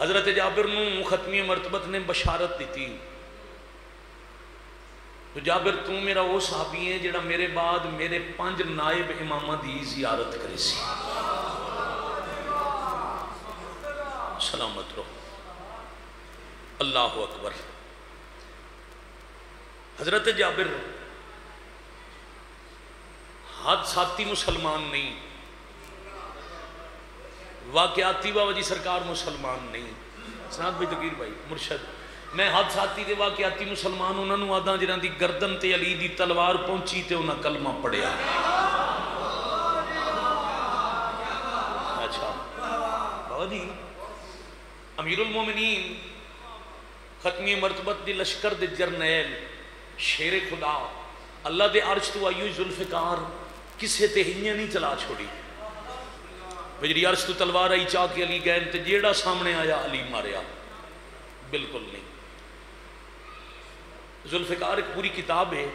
حضرت جابر نو ختمی مرتبت نے بشارت دیتی تو جابر تو میرا وہ صحابی ہے جڑا میرے بعد میرے 5 نائب امامہ دی زیارت کرے سی. سلامت رہو. اللہ اکبر. حضرت جابر حادثاتی مسلمان نہیں، واقعاتی بابا جی سرکار مسلمان نہیں. سنات بھائی تقیر بھائی مرشد میں حادثاتی دے واقعاتی مسلمان انہوں نے آدھا جنہاں دی گردن تے علی دی تلوار پہنچی تے انہاں کلمہ پڑھیا. اچھا بابا جی امیر المومنین ختمی مرتبت دی لشکر دے جرنیل شیر خدا اللہ دے عرش تو آئیو ذوالفقار کسے تے ہنیاں نہیں چلا چھوڑی. بجری عرش تو تلوار آئی چاہ کے علی گئے تے جیڑا سامنے آیا علی ماریا. بالکل نہیں. ذوالفقار ایک پوری کتاب ہے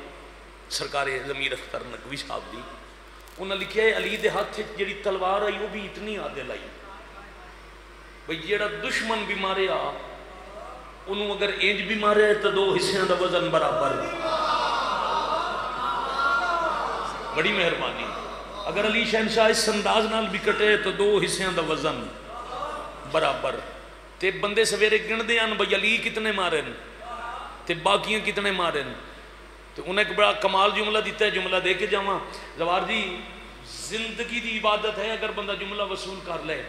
سرکار ضمیر اختر نقوی صاحب دی. انہوں نے لکھیا ہے علی دے ہاتھ جیڑی تلوار آئی وہ بھی اتنی عادل آئی بھئی جیڑا دشمن بھی ماریا انہوں اگر اینج بھی مارے ہے تو 2 حصیاں دا وزن برابر. بڑی مہربانی. اگر علی شہنشاہ اس انداز نال بھی کٹے تو 2 حصیاں دا وزن برابر. تے بندے سویرے گن دے آن بھئی علی کتنے مارن تے باقیاں کتنے مارن. تو انہیں ایک بڑا کمال جملہ دیتا ہے، جملہ دے کے جاواں زوار جی زندگی دی عبادت ہے اگر بندہ جملہ وصول کر لے.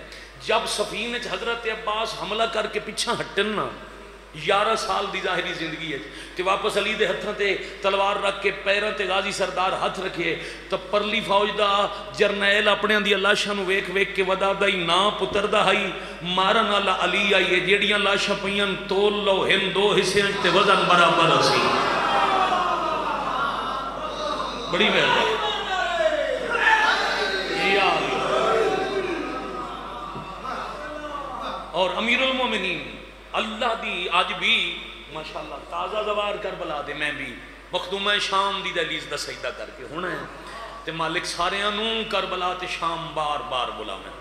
جب سفینہ حضرت عباس حملہ کر کے پیچھا ہٹن نا 11 سال دی ظاہری زندگی ہے تے واپس علی دے ہتھاں تے تلوار رکھ کے پیراں تے غازی سردار ہاتھ رکھے تو پرلی فوج دا جرنیل اپنے دی لاشاں نو ویکھ ویکھ کے ودا دائی نا پتر دا ہائی مارن والا علی آئی ہے جیڑیاں لاشاں پئیاں تول لو ہن 2 حصے تے وزن برابر سی. بڑی مہربانی. اور امیر المومنین اللہ دی آج بھی ماشاءاللہ تازہ زوار کربلا دے میں بھی مخدومہ شام دی دہلیز دا سجدہ کر کے ہونا ہے تے مالک سارے انہوں کربلا تے شام بار بار بلا میں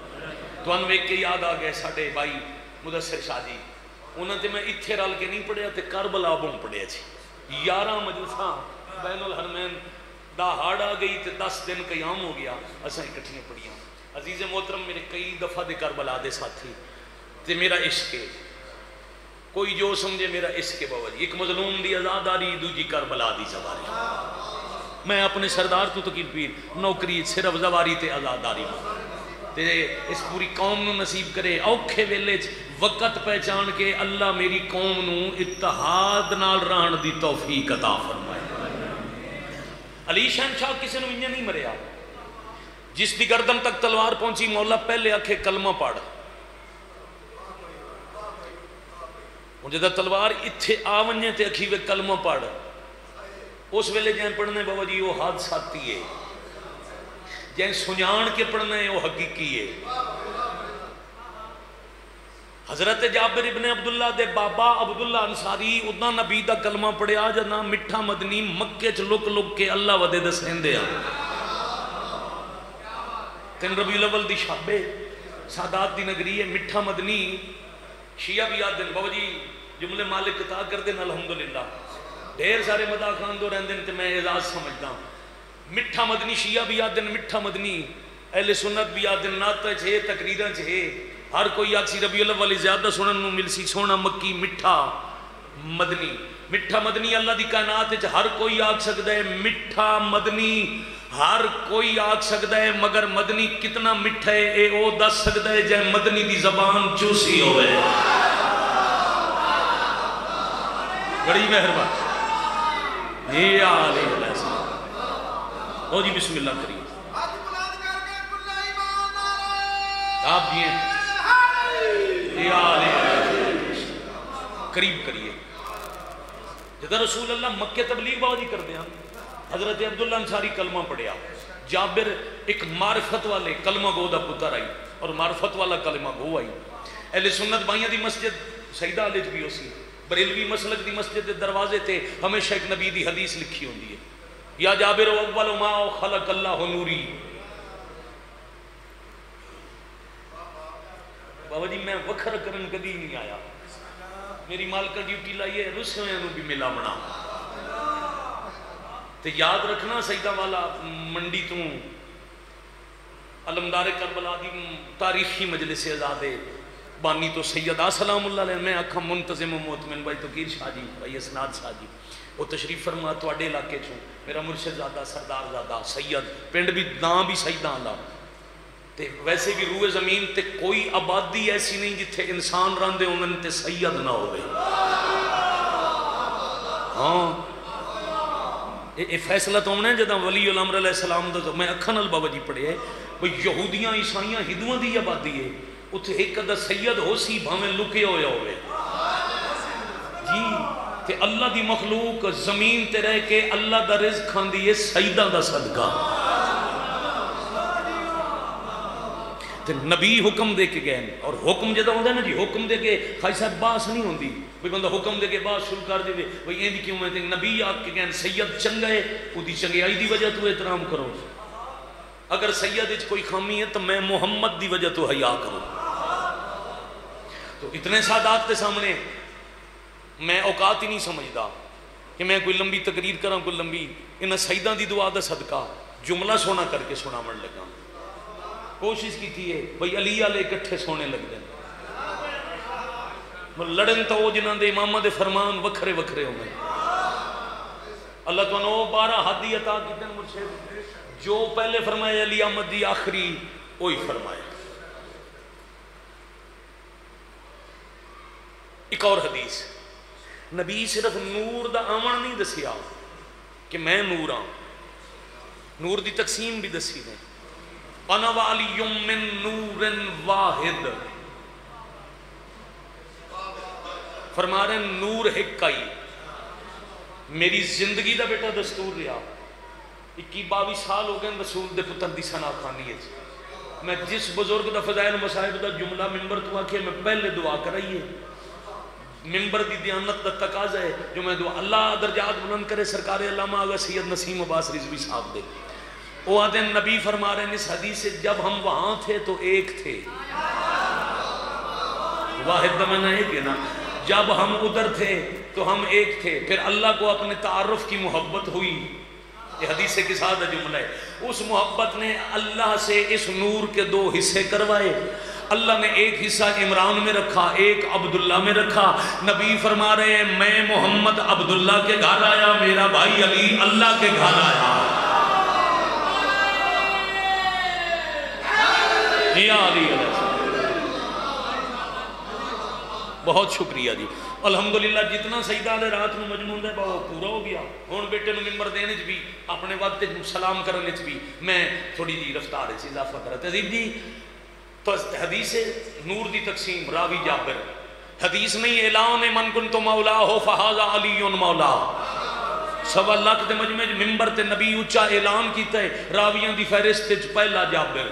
تو انوے کے یاد آگئے ساڑھے بھائی مدثر شاہ جی انہوں تے میں اتھے رال کے نہیں پڑھیا تے کربلا بوں پڑھیا چھی 11 مجلساں بین الحرمین دا ہاڑ آ گئی تے 10 دن قیام ہو گیا اساں اکٹھیاں پڑھیاں. عزیز محترم میرے کئی دفعہ دے کربلا دے ساتھی تے میرا عشق ہے کوئی جو سمجھے میرا عشق ہے بابا جی. ایک مظلوم دی آزاداری دوجی کربلا دی زواری. میں اپنے سردار تو تقیر پیر نوکری صرف زواری تے آزاداری تے اس پوری قوم نو نصیب کرے اوکھے ویلے وقت پہچان کے اللہ میری قوم نو اتحاد نال رہن دی توفیق عطا فرمائے. علی شہنشاہ کسی نو انجا نہیں مریا جس دی گردن تک تلوار پہنچی مولا پہلے آکھے کلمہ پڑھ. جدہ تلوار اتھے آونجے تے اکھیوے کلمہ پڑھ اس ویلے جائیں پڑھنے بابا جی وہ حادثاتی ہے جائیں سنجان کے پڑھنے وہ حقیقی ہے. حضرت جابر ابن عبداللہ دے بابا عبداللہ انصاری ادنا نبی دا کلمہ پڑھیا جنا مٹھا مدنی مکے چ لک لک کے اللہ ودے دسین دیا 3 ربیع الاول دی شابے سادات دی نگری ہے مٹھا مدنی شیعہ بھی یاد دن بابا جی جملے مالک عطا کر دن الحمدللہ ڈھیر سارے مدہ خان دو رہن دن تے میں اعزاز سمجھتا ہوں. مٹھا مدنی شیعہ بھی یاد دن مٹھا مدنی اہل سنت بھی یاد دن ناتہ چھے تقریرہ چھے ہر کوئی آکسی ربیع الاول زیادہ سنن نو مل سی سونا مکی مٹھا مدنی. مٹھا مدنی اللہ دی کائنات چھے ہر کوئی آگ سکتا ہے مٹھا مدنی ہر کوئی آگ سکتا ہے مگر مدنی کتنا مٹھا ہے اے او دس سکتا ہے جائے مدنی دی زبان چوسی ہوئے. بڑی مہربان یہ آلے علیہ السلام. او جی بسم اللہ کریے آپ بھی ہیں یہ آلے قریب کریے. جدہ رسول اللہ مکہ تبلیغ باوجی کر دیا حضرت عبداللہ انصاری کلمہ پڑھیا. جابر ایک معرفت والے کلمہ گو دا پتر آئی اور معرفت والا کلمہ گو آئی. اہل سنت بائیاں دی مسجد سیدہ علیج بھی ہو سی بریلوی مسلک دی مسجد دروازے تے ہمیشہ ایک نبی دی حدیث لکھی ہوندی ہے یا جابر اول ما خلق اللہ نوری بابا جی میں وکھر کرن کدی نہیں آیا، میری مالکہ ڈیوٹی لائیے رسے ہوئے بھی ملا بنا. تے یاد رکھنا سیدہ والا منڈی تو علمدار کربلا دی تاریخی مجلس آزادے بانی تو سیدہ سلام اللہ علیہ میں آکھا منتظم و مطمئن بھائی توقیر شاہ جی، بھائی اسناد شاہ جی وہ تشریف فرما تواڈے علاقے چوں میرا مرشد زادہ سردار زادہ سید پنڈ بھی نام بھی سیدہ اللہ تے ویسے بھی روح زمین تے کوئی آبادی ایسی نہیں جتھے انسان راندے انہوں تے سید نہ ہوئے. ہاں یہ فیصلہ تو ہم نے جدہ ولی الامر علیہ السلام دا میں اکھن بابا جی پڑھے ہے بھئی یہودیاں عیسائیاں ہندوؤں دی آبادی ہے اتھے ایک دا سید ہو سی بھاویں لکے ہوئے جی تے اللہ دی مخلوق زمین تے رہ کے اللہ دا رزق کھان دی ہے سیدہ دا صدقہ. تے نبی حکم دے کے گئے اور حکم جدہ ہوندہ ہے نا جی حکم دے کے خواہی صاحب باس نہیں ہوندی بھئی بندہ حکم دے کے باس شروع کر دے بھئی یہ بھی کیوں میں دیکھ نبی آپ کے گئے سید چنگا ہے وہ دی چنگی آئی دی وجہ تو احترام کرو. اگر سید اچھ کوئی خامی ہے تو میں محمد دی وجہ تو حیا کروں. تو اتنے سادات کے سامنے میں اوقات ہی نہیں سمجھدا کہ میں کوئی لمبی تقریر کراں کوئی لمبی انہاں سیداں دی دعا دا صدقہ جملہ سونا کر کے سنا مڑ لگا. کوشش کی تھی ہے بھئی علی آلے اکٹھے سونے لگ دیں لڑن تو وہ جنہاں دے امامہ دے فرمان وکھرے وکھرے ہو گئے. اللہ تو انہوں 12 حدی عطا کی دن مرشد جو پہلے فرمائے علی احمد دی آخری وہی فرمائے. ایک اور حدیث نبی صرف نور دا آمن نہیں دسیا کہ میں نور ہاں نور دی تقسیم بھی دسی دیں انا والی من نور واحد فرما رہے ہیں نور ہکائی میری زندگی دا بیٹا دستور رہا 21-22 سال ہو گئے رسول دے پتر دی ثنا خوانی ہے. میں جس بزرگ دا فضائل مصائب دا جملہ ممبر تو آکھے میں پہلے دعا کرائیے ممبر دی دیانت دا تقاضا ہے جو میں دعا اللہ درجات بلند کرے سرکار علامہ آگا سید نسیم عباس رضوی صاحب دے وہ آدھے نبی فرما رہے ہیں اس حدیث سے جب ہم وہاں تھے تو ایک تھے واحد دمنا ایک ہے نا جب ہم ادھر تھے تو ہم ایک تھے پھر اللہ کو اپنے تعارف کی محبت ہوئی یہ حدیث کے ساتھ جملہ ہے اس محبت نے اللہ سے اس نور کے 2 حصے کروائے. اللہ نے ایک حصہ عمران میں رکھا ایک عبداللہ میں رکھا. نبی فرما رہے ہیں میں محمد عبداللہ کے گھر آیا میرا بھائی علی اللہ کے گھر آیا. یا علی علیہ السلام بہت شکریہ جی الحمدللہ جتنا سیدہ علیہ رات میں مجموعہ ہے وہ پورا ہو گیا. ہون بیٹے نے ممبر دینے بھی اپنے وقت سلام کرنے بھی میں تھوڑی جی رفتار ہے اضافہ کرتا ہے. عزیز جی تو حدیث نور دی تقسیم راوی جابر حدیث نہیں اعلان من کنت مولا ہو فہذا علی مولا 1.25 لاکھ دے مجمع ممبر تے نبی اچھا اعلان کیتا ہے راویاں دی فہرست پہلا جابر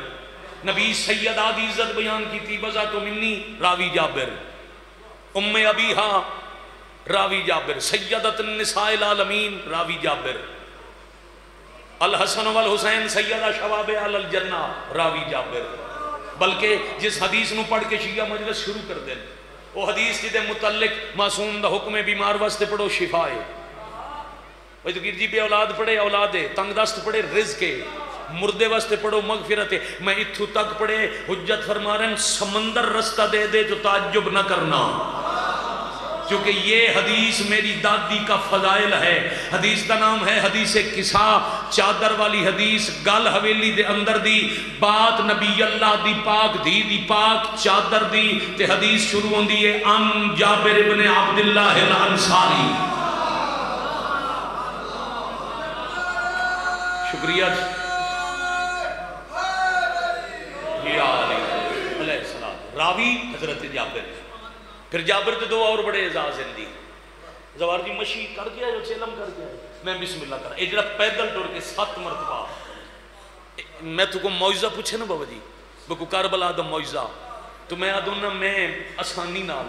نبی سیدہ دی عزت بیان کی تھی بزا تو منی راوی جابر ام ابیہا راوی جابر سیدت النساء العالمین راوی جابر الحسن والحسین سیدہ شباب اہل الجنہ راوی جابر. بلکہ جس حدیث نو پڑھ کے شیعہ مجلس شروع کر دیں وہ حدیث جدے متعلق معصوم دا حکم بیمار واسطے پڑھو شفا ہے بھائی تو گرجی بے اولاد پڑھے اولاد ہے تنگ دست پڑھے رزق ہے مردے واسطے پڑھو مغفرت ہے. میں اتھو تک پڑھے حجت فرما رہے ہیں سمندر رستہ دے دے تو تعجب نہ کرنا کیونکہ یہ حدیث میری دادی کا فضائل ہے. حدیث کا نام ہے حدیث کسا چادر والی حدیث گل حویلی دے اندر دی بات نبی اللہ دی پاک دی پاک چادر دی تے حدیث شروع ہوں دی ہے ان جابر ابن عبداللہ الانصاری. شکریہ علیہ السلام راوی حضرت جابر. پھر جابر کے 2 اور بڑے اعزاز ہیں دی زوار جی مشی کر کے آئے چیلم کر کے آئے میں بسم اللہ کر ایک جڑا پیدل ٹور کے 7 مرتبہ میں تو کو معجزہ پوچھے نا بابا جی بکو کربلا دا معجزہ تو میں آدھونا میں آسانی نال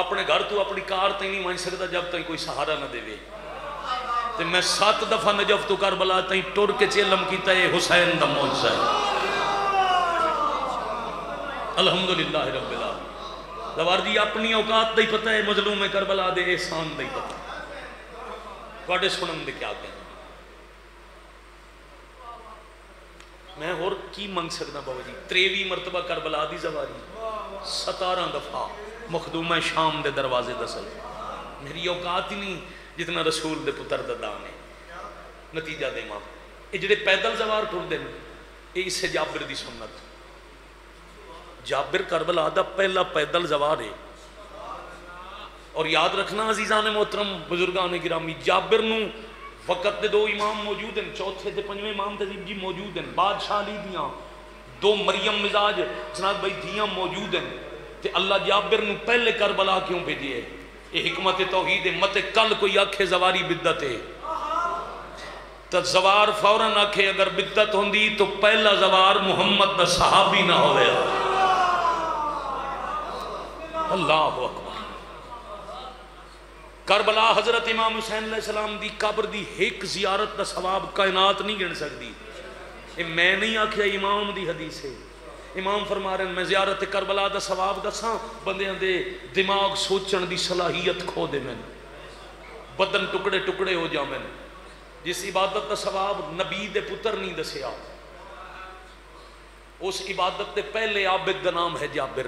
اپنے گھر تو اپنی کار تھی نہیں مان سکتا جب تک کوئی سہارا نہ دے تو میں 7 دفعہ نجف تو کربلا تھی ٹور کے چیلم کیتا ہے حسین دا معجزہ ہے. الحمدللہ رب العالمین۔ زوار جی اپنی اوقات دا ہی پتہ ہے، مظلوم کربلا دے احسان دا ہی پتہ ہے، کوڑے سنن دے کیا کہنا۔ میں اور کی منگ سکتا بابا جی، 23 مرتبہ کربلا دی زواری، 17 دفعہ مخدومہ شام دے دروازے دسل، میری اوقات ہی نہیں جتنا رسول دے پتر دا دان ہے۔ نتیجہ دے ماں یہ جڑے پیدل زوار ٹر دیں یہ اس سے جابر دی سنت، جابر کربلا دا پہلا پیدل زوار ہے۔ اور یاد رکھنا عزیزان محترم بزرگان گرامی، جابر نو وقت دے 2 امام موجود ہیں، چوتھے تے 5ویں امام تہذیب جی موجود ہیں، بادشاہ علی دیاں 2 مریم مزاج سناد بھائی دیاں موجود ہیں، تے اللہ جابر نو پہلے کربلا کیوں بھیجی ہے؟ یہ حکمت توحید ہے۔ مت کل کوئی آکھے زواری بدت ہے تو زوار فوراً آکھے اگر بدت ہوندی تو پہلا زوار محمد دا صحابی نہ ہوئے۔ اللہ اکبر۔ کربلا حضرت امام حسین علیہ السلام دی قبر دی ایک زیارت دا ثواب کائنات نہیں گن سکتی۔ یہ میں نہیں آکھیا، امام دی حدیث ہے۔ امام فرما رہے ہیں میں زیارت کربلا دا ثواب دساں، بندیاں دے دماغ سوچن دی صلاحیت کھو دے میں، بدن ٹکڑے ٹکڑے ہو جا میں۔ جس عبادت دا ثواب نبی دے پتر نہیں دسیا، اس عبادت دے پہلے عابد دا نام ہے جابر۔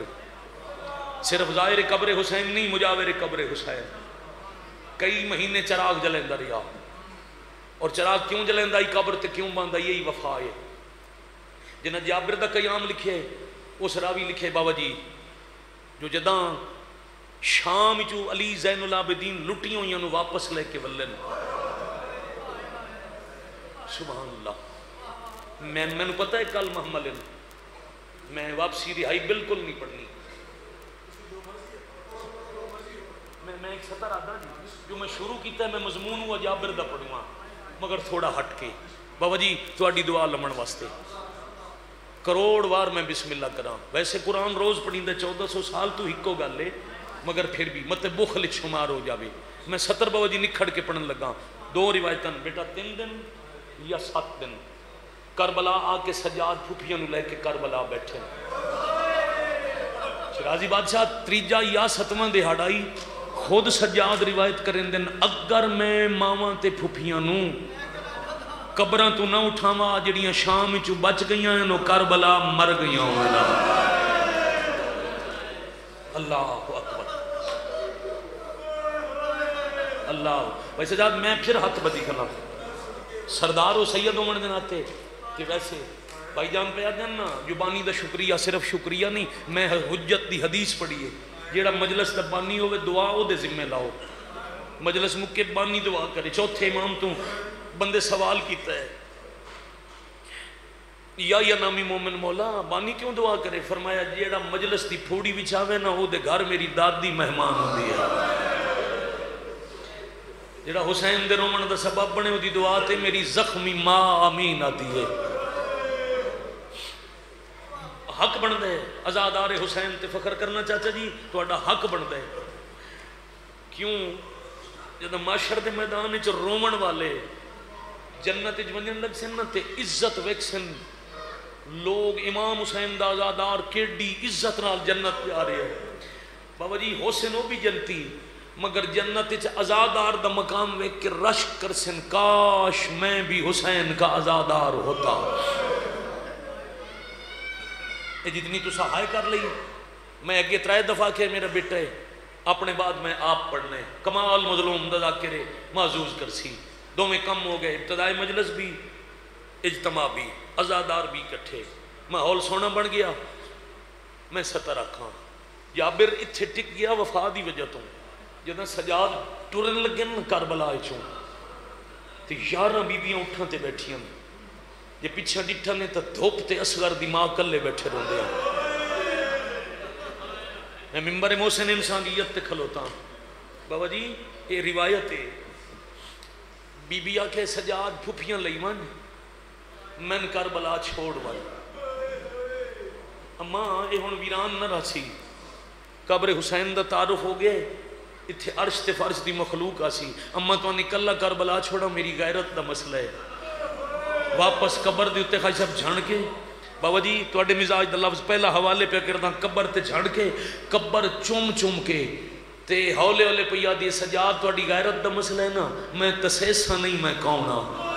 صرف ظاہر قبر حسین نہیں، مجاور قبر حسین۔ کئی مہینے چراغ جلیندہ رہا، اور چراغ کیوں جلیندہ ہی قبر تے کیوں باندھا؟ یہی وفا ہے۔ جنہ جابر دا قیام لکھے اس راوی لکھے بابا جی جو جداں شام چو علی زین العابدین لٹیوں یا نو واپس لے کے ولن، سبحان اللہ۔ میں نے پتہ ہے کل محمل میں واپسی رہائی بالکل نہیں پڑھنی، میں ایک سطر آدھا جو میں شروع کیتا ہے میں مضمون ہوا جابر دا پڑھوں مگر تھوڑا ہٹ کے۔ بابا جی تھوڑی دعا لمن واسطے کروڑ وار میں بسم اللہ کراں۔ ویسے قرآن روز پڑھیں دے 1400 سال تو ہکو گل لے، مگر پھر بھی مت بخل شمار ہو جاوے۔ میں 70 بابا جی نکھڑ کے پڑھن لگا 2 روایتاں، بیٹا 3 دن یا 7 دن۔ کربلا آ کے سجاد پھوپھیاں نو لے کے کربلا بیٹھے، شرازی بادشاہ 3 یا 7واں دہاڑائی خود سجاد روایت کریں دن اگر میں ماواں تے پھوپھیاں نو قبراں تو نہ اٹھاواں جڑیاں شام چو بچ گئیاں نو کربلا مر گئیاں ہونا۔ اللہ اکبر، اللہ۔ بھائی سجاد میں پھر ہاتھ بدی کرنا، سردار و سید عمر دن آتے کہ ویسے بھائی جان پہ آدھیں نا جبانی دا شکریہ صرف شکریہ نہیں، میں حجت دی حدیث پڑھی ہے جیڑا مجلس دا بانی ہوئے دعا او دے ذمہ لاؤ، مجلس مکے بانی دعا کرے۔ چوتھے امام تو بندے سوال کیتا ہے یا نامی مومن مولا بانی کیوں دعا کرے؟ فرمایا جیڑا مجلس دی پھوڑی بچھاوے نا او دے گھر میری دادی مہمان ہوندی ہے، جیڑا حسین دے رومن دا سبب بنے دی دعا تے میری زخمی ماں آمین آتی ہے۔ حق بن دے ازادار حسین تے فخر کرنا چاچا جی تو حق بن دے۔ کیوں جب معاشر دے میدان چ رومن والے جنت ونجن لگ سن تے عزت ویکھ سن لوگ امام حسین دا ازادار کیڈی عزت نال جنت جا رہے ہیں۔ بابا جی حسین وہ بھی جنتی مگر جنت چ ازادار دا مقام ویکھ کے رشک کر سن کاش میں بھی حسین کا ازادار ہوتا۔ یہ جتنی تو سہائے کر لئی میں اگے 3 دفعہ کہ میرا بیٹا ہے اپنے بعد میں آپ پڑھنے کمال مظلوم ذاکرے محظوظ کرسی، دو میں کم ہو گئے، ابتدائی مجلس بھی اجتماع بھی ازادار بھی کٹھے، ماحول سونا بن گیا۔ میں 70 رکھاں جابر اتھے ٹک گیا وفا دی وجہ تو جدہ سجاد ٹرن لگے نا کربلا چوں تو 11 بیبیاں اٹھاں تے بیٹھیاں جے پیچھے ڈٹھا نے تو دھوپ تے اصغر دی ماں کلے بیٹھے رہو دیا۔ میں ممبر محسن انسانیت تے کھلوتا ہوں بابا جی یہ روایت ہے بی بی آکھے سجاد پھوپیاں لئی من من کربلا چھوڑ ون اماں یہ ہن ویران نہ رہسی قبر حسین دا تعارف ہو گئے اتھے عرش تے فرش دی مخلوق آسی اماں تو نکلا کربلا چھوڑا میری غیرت دا مسئلہ ہے۔ واپس قبر دی اتے خواہ صاحب جھن کے بابا جی تواڈے مزاج دا لفظ پہلا حوالے پہ کردا قبر تے جھڑ کے قبر چوم چوم کے تے ہولے ہولے پہ یادی سجاد تواڈی غیرت دا مسئلہ ہے نا میں تسیسا نہیں میں کون ہاں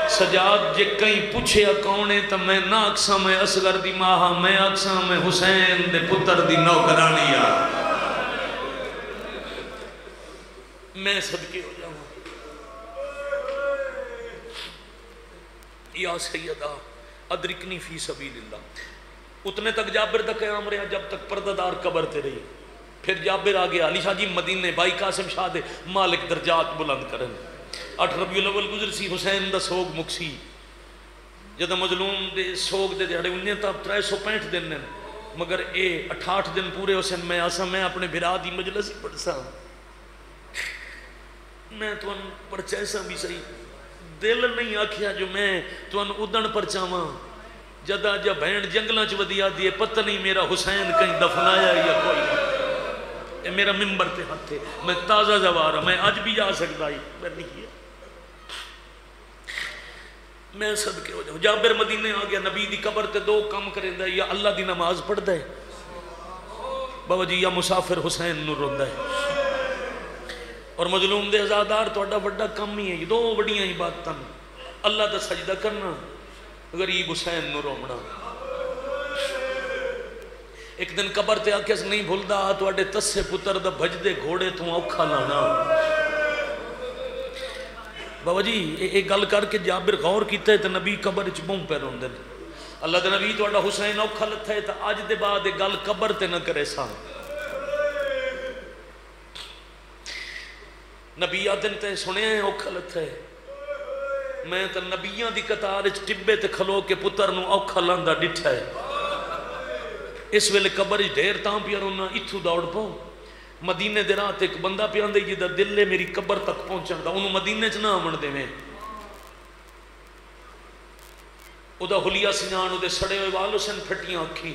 سجاد جے کہیں پوچھے کون ہے تو میں نہ اکساں میں اصغر دی ماں میں اکساں میں حسین دے پتر دی نوکرانی آ میں صدقے ہو جاؤں یا سیدہ ادرکنی فی سبیل اللہ اتنے تک جابر دا قیام رہا جب تک پردہ قبر تے رہی پھر جابر آگے علی شاہ جی مدینے بھائی قاسم شاہ دے مالک درجات بلند کرن 8 ربیع الاول گزر سی حسین دا سوگ مکسی جدہ مظلوم دے سوگ دے دیڑے انہیں تا 365 دن مگر اے 68 دن پورے حسین میں آسا میں اپنے بھرا دی مجلسی پڑھ سا میں تو ان پرچیسا بھی صحیح دل نہیں آکھیا جو میں تو ان ادن پر چاواں جدا جا بہن جنگلاں چ ودیا دیے پتہ نہیں میرا حسین کہیں دفنایا یا کوئی اے میرا ممبر تے ہاتھ تھے میں تازہ زوارا میں آج بھی جا سکتا ہی میں نہیں کیا میں صدقے ہو جاؤں جابر مدینے آ گیا نبی دی قبر تے 2 کام کریں دا یا اللہ دی نماز پڑھ دے بابا جی یا مسافر حسین نو رون دے اور مظلوم دے ازادار تو اڈا بڑا کم ہی ہے یہ 2 بڑیاں ہی باتاں اللہ دا سجدہ کرنا غریب حسین نو رومنا ایک دن قبر تے آکے اس نہیں بھول دا تو اڈے تسے پتر دا بھج دے گھوڑے تو اوکھا لانا بابا جی ایک گل کر کے جابر غور کیتا ہے تو نبی قبر اچ بوم پہ رون دن اللہ دے نبی تو اڈا حسین اوکھا لتھا ہے تو آج دے بعد ایک گل قبر تے نہ کرے سا نبی آدن تے سنے ہیں اوکھا لتھا ہے میں تو نبیاں دی قطار اچ ٹبے تے کھلو کے پتر نو اوکھا لاندا ڈٹھا ہے اس ویلے قبر اچ ڈھیر تاں پیا رونا اتھو دوڑ پاؤں مدینے دے رات ایک بندہ پہ آندے جی دا دل ہے میری قبر تک پہنچن دا انہوں مدینے چ نہ آمن دے میں او دا حلیہ سنان او دے سڑے ہوئے والو سن پھٹیاں اکھی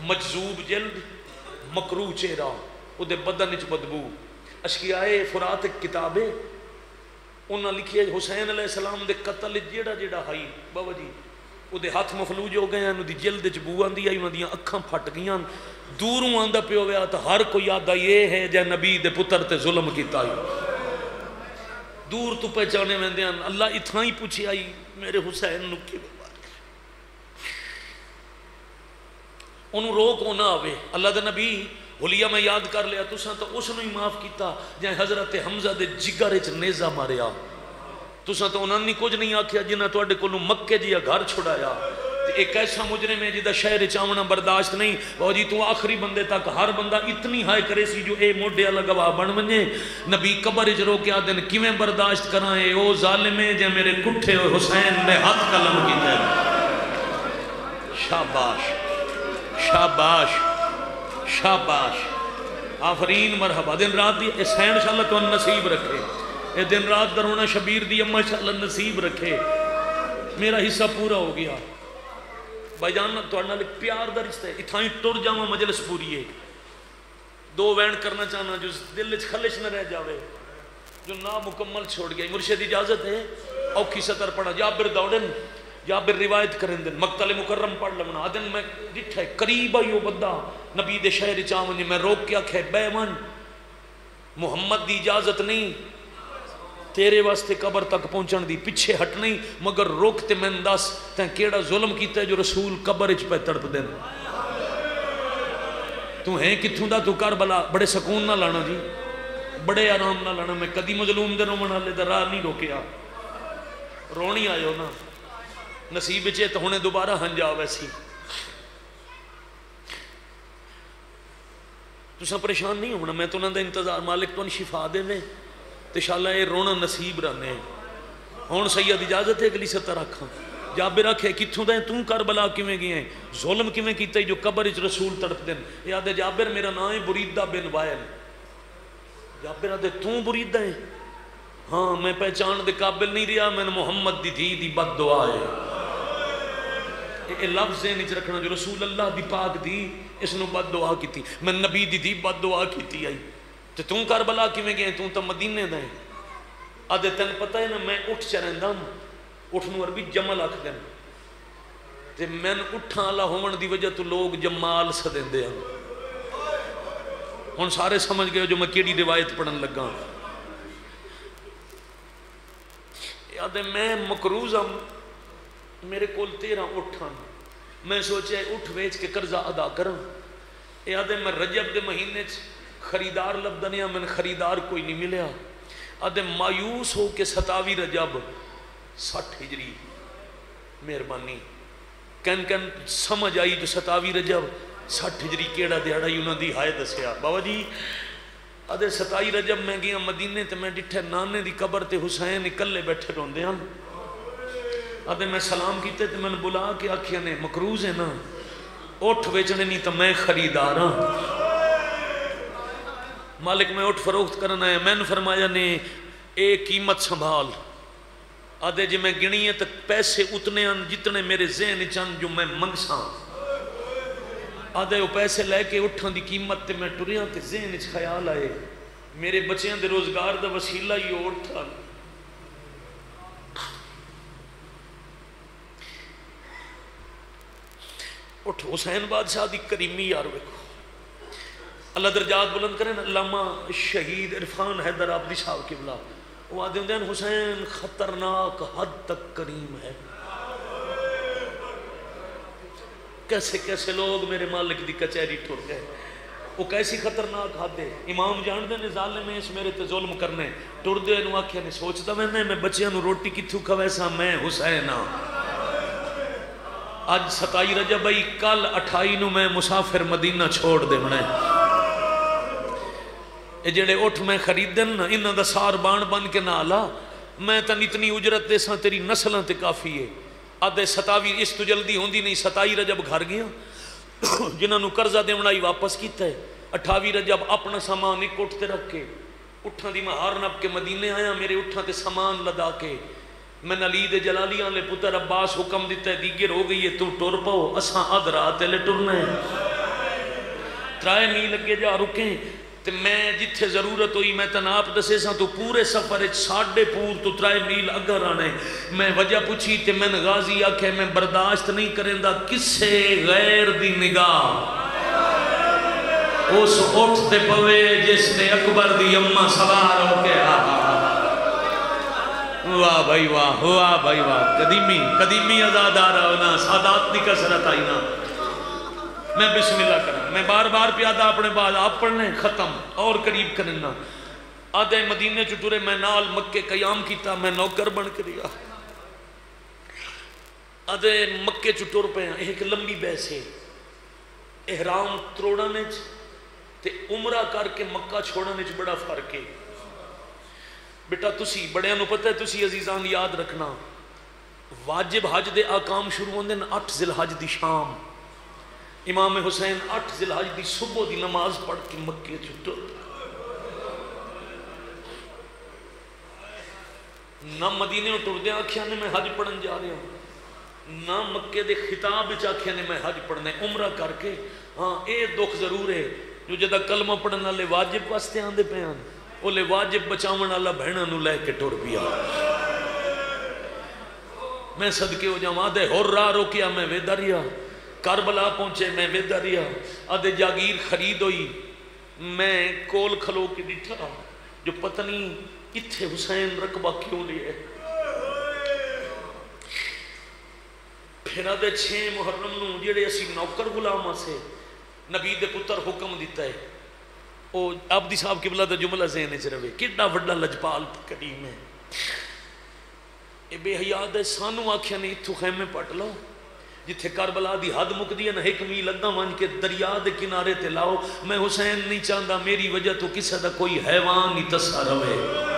مجذوب جلد مکروہ چہرہ او دے بدن اچ بدبو اشکیاء فرات ایک کتاب ہے انہاں لکھی ہے حسین علیہ السلام دے قتل جیڑا جیڑا ہائی بابا جی او دے ہاتھ مفلوج ہو گئے انہوں دی جلد اچ بو آندی آئی انہوں دیاں اکھاں پھٹ گیاں دوروں آندہ پہ ہو گیا تو ہر کوئی یادہ یہ ہے جے نبی دے پتر تے ظلم کیتا ہی دور تو پہچانے میں دیاں اللہ اتھاں ہی پوچھی آئی میرے حسین نکی ببار انہوں روک ہونا آوے اللہ دے نبی حلیہ میں یاد کر لیا تو ساں تو اس نے ہی معاف کیتا جائیں حضرت حمزہ دے جگر اچ نیزہ ماریا تو ساں تو انہوں نے کچھ نہیں آکھیا جنہ تو اڈے کولوں مکے جیا گھر چھڑایا ایک ایسا مجرم ہے جدہ شہر چاونا برداشت نہیں وہ جی تو آخری بندے تک ہر بندہ اتنی ہائے کرے سی جو اے موڈے اللہ گواہ بن منجے نبی قبر اچ رو کے آدن کیویں برداشت کرائیں او ظالمیں جے میرے کٹھے حسین نے ہاتھ قلم کی تے شاباش شاباش شاباش آفرین مرحبا دن رات دی حسین انشاءاللہ تو نصیب رکھے اے دن رات درونا شبیر دی امہ انشاءاللہ نصیب رکھے میرا حصہ پورا ہو گیا بھائی جان تو اڑنا لے پیار دا رشتہ ہے اتھائیں ٹر جاؤں مجلس پوری ہے 2 وین کرنا چاہنا جو دل اچ خلش نہ رہ جاوے جو نامکمل چھوڑ گیا مرشد اجازت ہے اوکھی سطر پڑھا جابر دوڑن جابر روایت کریں دن مقتل مکرم پڑھ لمنا آدن میں ڈٹھا ہے قریب آئیو بندہ نبی دے شہر چاہمنی میں روک کیا کھے بے من محمد دی اجازت نہیں تیرے واسطے قبر تک پہنچن دی پیچھے ہٹ نہیں مگر روکتے میں انداز تین کیڑا ظلم کیتا ہے جو رسول قبر اچ پہ تڑپ دین تو ہیں کتھوں دا تو کربلا بڑے سکون نہ لانا جی بڑے آرام نہ لانا میں کدی مظلوم دے رومن والے دا راہ نہیں روکیا رونی آئے ہو نا نصیب چے تو ہونے دوبارہ ہنجا ویسی تو سا پریشان نہیں ہونا میں تو نہ دا انتظار مالک تو ان شفا دے میں انشاءاللہ یہ رونا نصیب رہنے ہون سید اجازت ہے اگلی سطح رکھاں جابر رکھے کتھوں دیں توں کربلا کیویں گئے ہیں ظلم کیویں کیتا ہے جو قبر اچ رسول تڑپ دیں یاد ہے جابر میرا نام ہے بریدہ بن وائل جابر آدھے توں بریدہ ہے ہاں میں پہچان دے قابل نہیں رہا میں نے محمد دی دی بد دعا ہے یہ لفظ نیچ رکھنا جو رسول اللہ دی پاک دی اس نے بد دعا کی تھی میں نبی دی بد دعا کی تھی آئی تو توں کربلا کیویں گئے توں تو مدینے دیں آدھے تین پتہ ہے نا میں اٹھ چرندہ اٹھنو عربی جمل آکھ دیں تے میں اٹھاں والا ہون دی وجہ تو لوگ جمال سدیندے ہیں. ہن سارے سمجھ گئے جو میں کیڑی روایت پڑھن لگا. یاد ہے میں مقروض ہوں, میرے کول 13 اٹھ ہیں. میں سوچا اٹھ ویچ کے قرضہ ادا کروں. یاد ہے میں رجب دے مہینے خریدار لبدنیا, میں خریدار کوئی نہیں ملیا. آدھے مایوس ہو کے 27 رجب 60 ہجری مہربانی کن سمجھ آئی جو 27 رجب 60 ہجری کیڑا دیہڑا ہی انہوں دی ہائے دسیا. بابا جی آدھے 27 رجب میں گیا مدینے تے میں ڈٹھے نانے دی قبر تے حسین اکلے بیٹھے روندے ہیں. آدھے میں سلام کیتے تے میں نے بلا کے آکھیا نے مقروض ہے نا, اٹھ بیچنے نہیں تو میں خریدار ہاں. مالک میں اٹھ فروخت کرنا ہے. میں نے فرمایا نے اے قیمت سنبھال. آدھے جی میں گنی ہے تو پیسے اتنے ہیں جتنے میرے ذہن چند جو میں منگساں. آدھے وہ پیسے لے کے اٹھان دی قیمت تے میں ٹریاں تے ذہن چ خیال آئے میرے بچیاں دے روزگار دا وسیلہ ہی اٹھا. اٹھ حسین بادشاہ دی کریمی یار ویکھو, اللہ درجات بلند کریں. علامہ شہید عرفان حیدر آبادی صاحب کی بلا وہ آدھے ہوندے ہیں حسین خطرناک حد تک کریم ہے. کیسے کیسے لوگ میرے مالک دی کچہری ٹر گئے. وہ کیسی خطرناک حد ہے. امام جان دے نے ظالم اس میرے تے ظلم کرنے ٹر دے نو آکھیا نے سوچدا میں بچیاں نو روٹی کتھوں کھویساں میں حسین ہاں. اج 27 رجب آئی, کل 28 نو میں مسافر مدینہ چھوڑ دے بنے. اے جڑے اٹھ میں خریدن نا انہاں دا سار بان بن کے نہ آلا. میں تن اتنی اجرت دے ساں تیری نسلاں تے کافی ہے. آدھے 27 اس تو جلدی ہوندی نہیں. 27 رجب گھر گیا جنہاں نو قرضہ دیونا ہی واپس کیتا ہے. 28 رجب اپنا سامان ایک اٹھتے رکھ کے اٹھاں دی مہار نب کے مدینے آیا. میرے اٹھاں تے سامان لدا کے میں علی دے جلالیاں لے پتر عباس حکم دیتا ہے دیگر ہو گئی ہے تو ٹور پاؤ اساں آدھ رات لے ٹرنا ہے. 3 میل لگے جا رکیں تے میں جتھے ضرورت ہوئی میں تناب دسے ساں تو پورے سفر 6.5 پور تو 3 میل اگر آنے. میں وجہ پوچھی تے میں غازی آکھے میں برداشت نہیں کریں دا کسے غیر دی نگاہ اس اٹھتے پوے جس نے اکبر دی اممہ سوار ہو کے واہ بھائی واہ واہ بھائی واہ. قدیمی ازادار ہونا سادات دی کسرت آئی نا. میں بسم اللہ کرنا میں بار بار پیادہ اپنے بعد آپ پڑھنے ختم اور قریب کرنا. آدھے مدینے چٹورے میں نال مکے قیام کیتا. میں نوکر بن کے دیا. آدھے مکے چٹور پہ ہیں. ایک لمبی بحث ہے احرام تروڑانے تے عمرہ کر کے مکہ چھوڑانے بڑا فرق ہے. بیٹا تسی بڑے انہوں پتہ ہے تسی عزیزان یاد رکھنا واجب حج دے آقام شروع ہوندے 8 ذی الحج دی شام. امام حسین 8 ذی الحج دی صبح دی نماز پڑھ کے مکے چھٹو. نہ مدینے میں ٹر دیا آکھیا نے میں حج پڑھن جا رہا ہوں, نہ مکے دے خطاب بچ آکھیا نے میں حج پڑھنے عمرہ کر کے. ہاں اے دکھ ضرور ہے جو جدہ کلمہ پڑھن والے واجب واسطے آندے پہ آن اولے واجب بچاون اللہ بہناں نو لے کے ٹر پیا. میں صدقے ہو جاؤں. آدھے ہور راہ روکیا میں ویدا رہیا. کربلا پہنچے میں ویدا رہیا. آدھے جاگیر خرید ہوئی میں کول کھلو کے ڈٹھا جو پتہ نہیں اتھے حسین رقبہ کیوں لیے. پھر آدھے 6 محرم نو جڑے اسی نوکر غلامہ سے نبی دے پتر حکم دیتا ہے. او عبدی صاحب کی بلا دا جملہ ذہنے چ رہے کڈا وڈا لجپال کریم ہے. اے بے حیات ہے سانو آکھیا نے اتھو خیمے پٹ لو جتھے کربلا دی حد مک دی ہے نا 1 میل اگاں ون کے دریا دے کنارے تے لاؤ. میں حسین نہیں چاہتا میری وجہ تو کسے دا کوئی حیوان نہیں تسا رہے.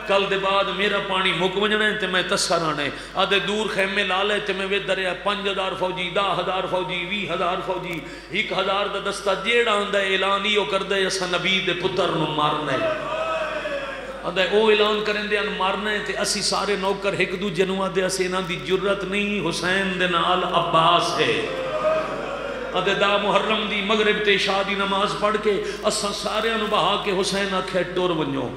کل دے بعد میرا پانی مک وجنا ہے تے میں تسا رانے. آدھے دور خیمے لا لے تے میں ویدہ رہا 5000 فوجی 10,000 فوجی 20,000 فوجی 1,000 دا دستہ جیڑا آندہ اعلان ہی کر دے اسا نبی دے پتر نو مارنا ہے. آدھے او اعلان کریں دے ان مارنا ہے تے اسی سارے نوکر ایک دو جنوہ دے اسے انہاں دی جرت نہیں حسین دے نال عباس ہے. آدھے دا محرم دی مغرب تے عشاء دی نماز پڑھ کے اسا سارے انو بہا کے حسین آکھے ٹور ونجو.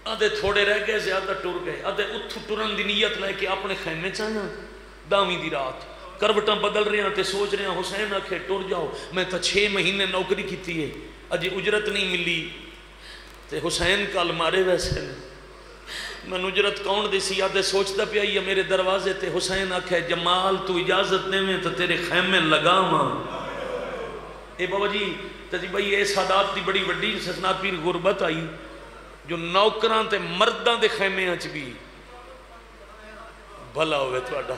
آدھے تھوڑے رہ گئے زیادہ ٹر گئے آدھے اتھو ٹرن دی نیت لے کے اپنے خیمے چاہیاں داویں دی رات کروٹاں بدل رہے ہیں تے سوچ رہے ہیں حسین آکھے ٹر جاؤ میں تا 6 مہینے نوکری کیتی ہے اجی اجرت نہیں ملی تے حسین کل مارے ویسے میں اجرت کون دے سی آدھے سوچتا پیا یہ میرے دروازے تے حسین آکھے جمال تو اجازت دے میں تو تیرے خیمے لگا ماں اے بابا جی تجی بھائی اے سادات دی بڑی وڈی سسنات پیر غربت آئی جو نوکران تے مردان دے خیمے آج بھی بھلا ہوئے تو آڈا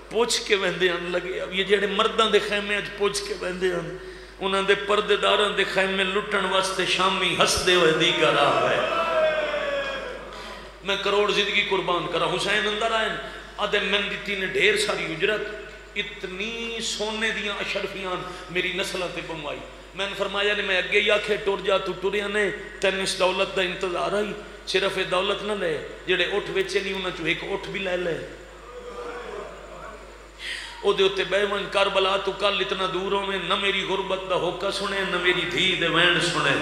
پوچھ کے وہندے آن لگے اب یہ جڑے مردان دے خیمے آج پوچھ کے وہندے آن انہاں دے پردے داران دے خیمے لٹن واسطے شامی ہس دے ہوئے دی کرا ہے میں کروڑ زندگی قربان کرا حسین اندر آئیں آدھے میں دیتی نے ڈھیر ساری اجرت اتنی سونے دیاں اشرفیاں میری نسلہ تے بموائی میں نے فرمایا میں اگے ہی آکھے ٹور جا تو ٹوریا نے تین اس دولت دا انتظار آئی صرف دولت نہ لے جڑے اٹھ ویچے نہیں انہاں چو ایک اٹھ بھی لے لے او دے ہوتے بیوان کربلا تو کل اتنا دوروں میں نہ میری غربت دا ہوکا سنے نہ میری دھی دے وینڈ سنے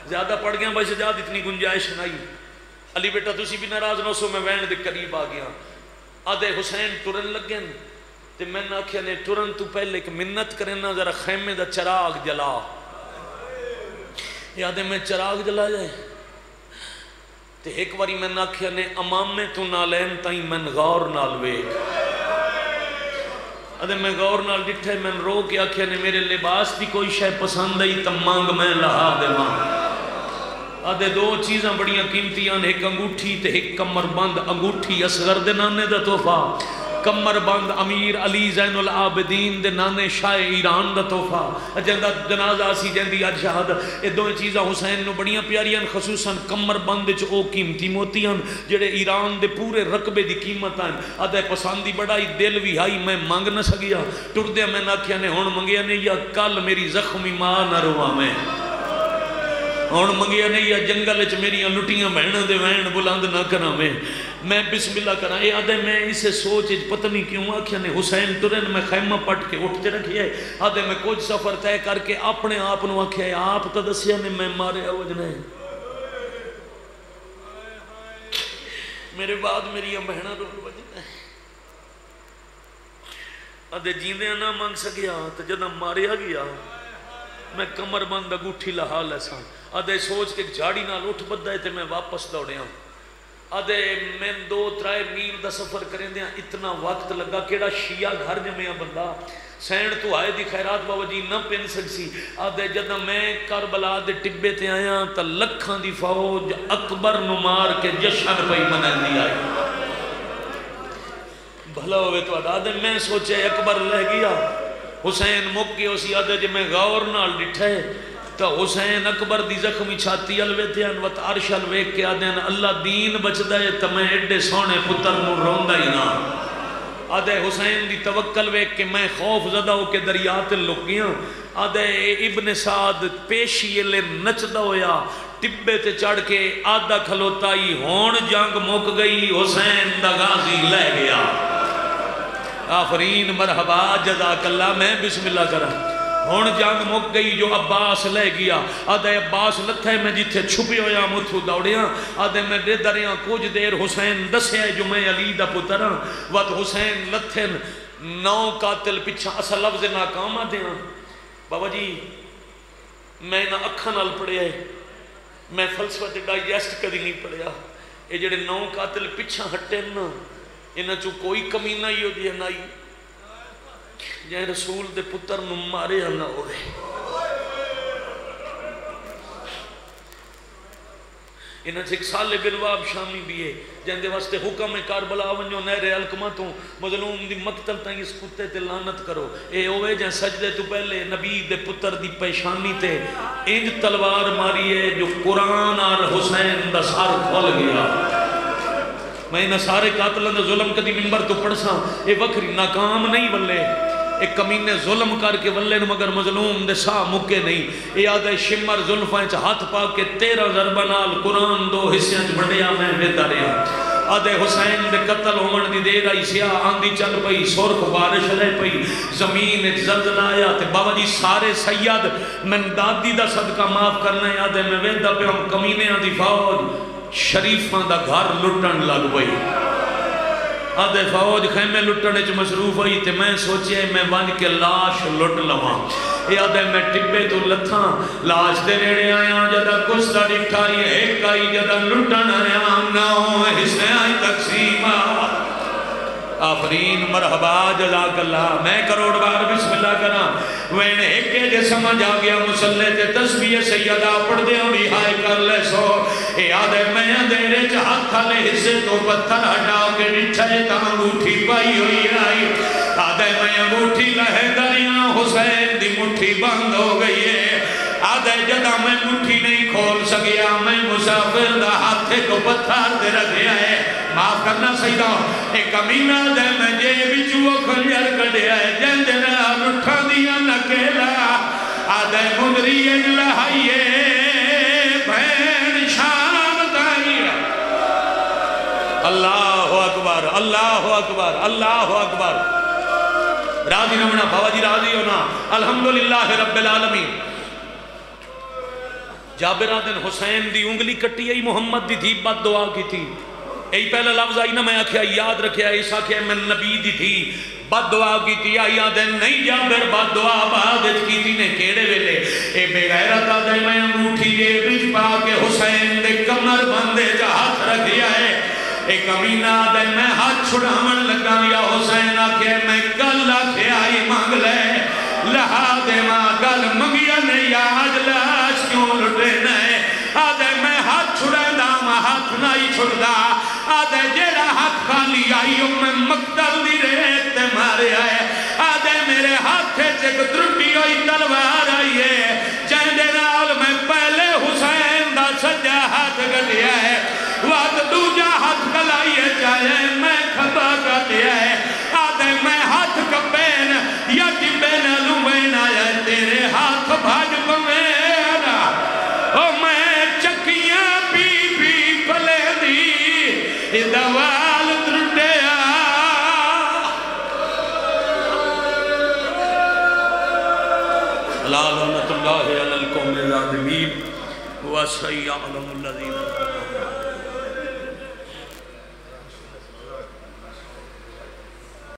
زیادہ پڑھ گیا بھائی سجاد اتنی گنجائش نہیں علی بیٹا تسی بھی ناراض نہ سو میں وینڈ دے قریب آ گیا آدھے حسین ٹرن لگن تے میں نے آکھیا نے ٹرن تو پہلے ایک منت کرنا ذرا خیمے دا چراغ جلا یادے میں چراغ جلا جائے تے ایک باری میں نے آکھیا نے امام میں تو نالین تائیں میں غور نال ویک آدھے میں غور نال ڈٹھے میں رو کے آکھیا نے میرے لباس دی کوئی شے پسند آئی تم مانگ میں لہا دے ماں آدھے 2 چیزاں بڑیاں قیمتیاں ایک انگوٹھی تے ایک کمر بند انگوٹھی اصغر دے نانے دا تحفہ کمر بند امیر علی زین العابدین دے نانے شاہ ایران دا تحفہ جندہ جنازہ سی جندی آج شہادت یہ 2 چیزاں حسین نو بڑیاں پیاریاں خصوصاً کمر بند چ او قیمتی موتیاں جڑے ایران دے پورے رقبے دی قیمت ہیں آدھے پسندی بڑائی دل بھی ہائی میں مانگ نہ سکیا ٹر دیا میں ناکھیا نے ہون منگیا نے یا کل میری زخمی ماں نہ روا میں ہون منگیا نہیں یا جنگل چ میری لٹیاں بہنوں دے وین بلند نہ کرا میں بسم اللہ کرا اے آدھے میں اسے سوچ پتہ نہیں کیوں آکھیا نے حسین ٹرن میں خیمہ پٹ کے اٹھتے رکھی ہے آدھے میں کچھ سفر طے کر کے اپنے آپ نو آکھیا ہے آپ تا دسیا نے میں مارے وجنے میرے بعد میری بہناں رول وجنے آدھے جیندے نہ مانگ سکیا تو جدہ ماریا گیا میں کمر بند انگوٹھی لہا لیسا آدھے سوچ کے جھاڑی نال اٹھ بدائے تے میں واپس دوڑیا آدھے میں 2-3 میل دا سفر کریں دیا اتنا وقت لگا کیڑا شیعہ گھر جمعیاں بندہ سینڈ تو آئے دی خیرات بابا جی نہ پین سکسی آدھے جدہ میں کربلا دے ٹبے تے آیا تا لکھاں دی فوج اکبر نمار کے جشن پہ منن دی آئی بھلا ہوئے تو آدھے میں سوچے اکبر لہ گیا حسین مک گیا اسی آدھے جی میں غور نال ڈٹھے تو حسین اکبر دی زخمی چھاتی الوے تھے انوات عرش الوے کے آدھے اللہ دین بچ دائے تو میں ایڈے سونے پتر نو روندہ ہی نہ آدھے حسین دی توکل وے کہ میں خوف زدہ ہو کے دریات لک گیا آدھے ابن سعد پیشی لے نچدہ ہویا ٹبے تے چڑھ کے آدھا کھلوتائی ہون جنگ مک گئی حسین دا غازی لے گیا آفرین مرحبا جزاک اللہ میں بسم اللہ کرا ہون جنگ مک گئی جو عباس لے گیا آدھے عباس لتھے میں جیتھے چھپی ہویا متھو دوڑیاں آدھے میں دے دریاں کچھ دیر حسین دسے جو میں علی دا پتران وقت حسین لتھے 9 قاتل پچھا اصل لفظ ناکام آدھے ہیں بابا جی میں نہ اکھا نال پڑے ہیں میں فلسفہ تے ڈائجسٹ کری نہیں پڑیا یہ جڑے 9 قاتل پچھا ہٹے نا انہاں چو کوئی کمی نہ ہی ہو دی ہے نہ ہی جائے رسول دے پتر نو مارے نہ ہوئے انہاں سے ایک سال بن واب شامی بھی ہے جہاں دے واسطے حکم کاربلا ونجو نیرے علکمہ تو مظلوم دی مقتل تائیں اس کتے تے لانت کرو اے ہوئے جہاں سجدے تو پہلے نبی دے پتر دی پیشانی تے انج تلوار ماری ہے جو قرآن اور حسین دا سار کھول گیا میں انہاں سارے قاتلوں نے ظلم کدی منبر تو پڑھساں اے وکری ناکام نہیں بلے ایک کمینے ظلم کر کے ولے مگر مظلوم دے سا مکے نہیں. یہ آدھے شمر زلفائیں ہاتھ پا کے 13 ضربہ نال قرآن 2 حصے بڑھیا میں ویدا رہا. آدھے حسین دے قتل ہومن دی دیر آئی سیاہ آندھی چل پئی سرخ بارش رہ پئی زمین زلزلہ آیا تے بابا جی سارے سید میں دادی دا صدقہ معاف کرنا ہے. آدھے میں ویدا پہ ہم کمینے آدھی فوج شریفاں دا گھر لٹن لگ پئی. آدھے فوج خیمے لٹنے چ مصروف ہوئی تے میں سوچے میں بن کے لاش لٹ لواں. یہ آدھے میں ٹبے تو لتھاں لاش دے نیڑے آیا جدہ کس دا ڈٹھائی ایک آئی جدہ لٹن آیا نو حصے آئی تقسیم. آفرین مرحبا جزاک اللہ. میں کروڑ بار بسم اللہ کرا وین ایک جے سمجھ آ گیا مسلح تے تسبیح سیدہ پڑھ دے بھی ہائے کر لے سو. اے آدھے میں اندھیرے چاہت تھالے حصے تو پتھر ہٹا کے نٹھے تا انگوٹھی پائی ہوئی آئی. آدھے میں انگوٹھی لہے دریاں حسین دی مٹھی بند ہو گئی ہے. آدھے جدہ میں مٹھی نہیں کھول سکیا میں مسافر دا ہاتھے کو پتھر دے رکھیا ہے. معاف کرنا سیدہ ایک امینہ دے میں جے بچو کھنجر کڑیا ہے جن دینا لٹھا دیا نکیلا. آدھے مدری لہائیے بین شام دائی. اللہ اکبر اللہ اکبر اللہ اکبر. راضی نمنا بابا جی راضی ہونا الحمدللہ رب العالمین. جابر آدن حسین دی انگلی کٹی آئی محمد دی تھی بد دعا کی تھی. ایک پہلا لفظ آئی نا میں آکھیا یاد رکھیا ایسا کہ میں نبی دی تھی بد دعا کی تھی. آئی آدن نہیں جابر بد دعا بادت کی تھی نے کیڑے ویلے اے بے غیرت آدن میں انگوٹھی یہ بچ پا کے حسین دے کمر بندے جا ہاتھ رکھیا ہے. ایک امینہ آدن میں ہاتھ چھڑامن لگا یا حسین آکھے میں گل آکھے آئی مانگ لے لہا دے ماں گل منگیا نہیں آج لاش کیوں لٹے نہیں. آدھے میں ہاتھ چھڑے دا میں ہاتھ نہیں چھڑ دا. آدھے جیڑا ہاتھ خالی آئیوں میں مقتل دی ریت مارے آئے. آدھے میرے ہاتھے چک ترٹی ہوئی تلوار آئیے چہندے نال میں پہلے حسین دا سجا ہاتھ گلیا ہے وقت دوجا ہاتھ گلائیے چاہے میں کھبا گلیا ہے. آدھے میں ہاتھ کپین یا جبین لومین آیا تیرے ہاتھ بھاج پمینا او میں چکیاں پی پی پلے دی دوال ترٹیا. لا لعنت اللہ علی القوم الظالمین وسیعلم الذین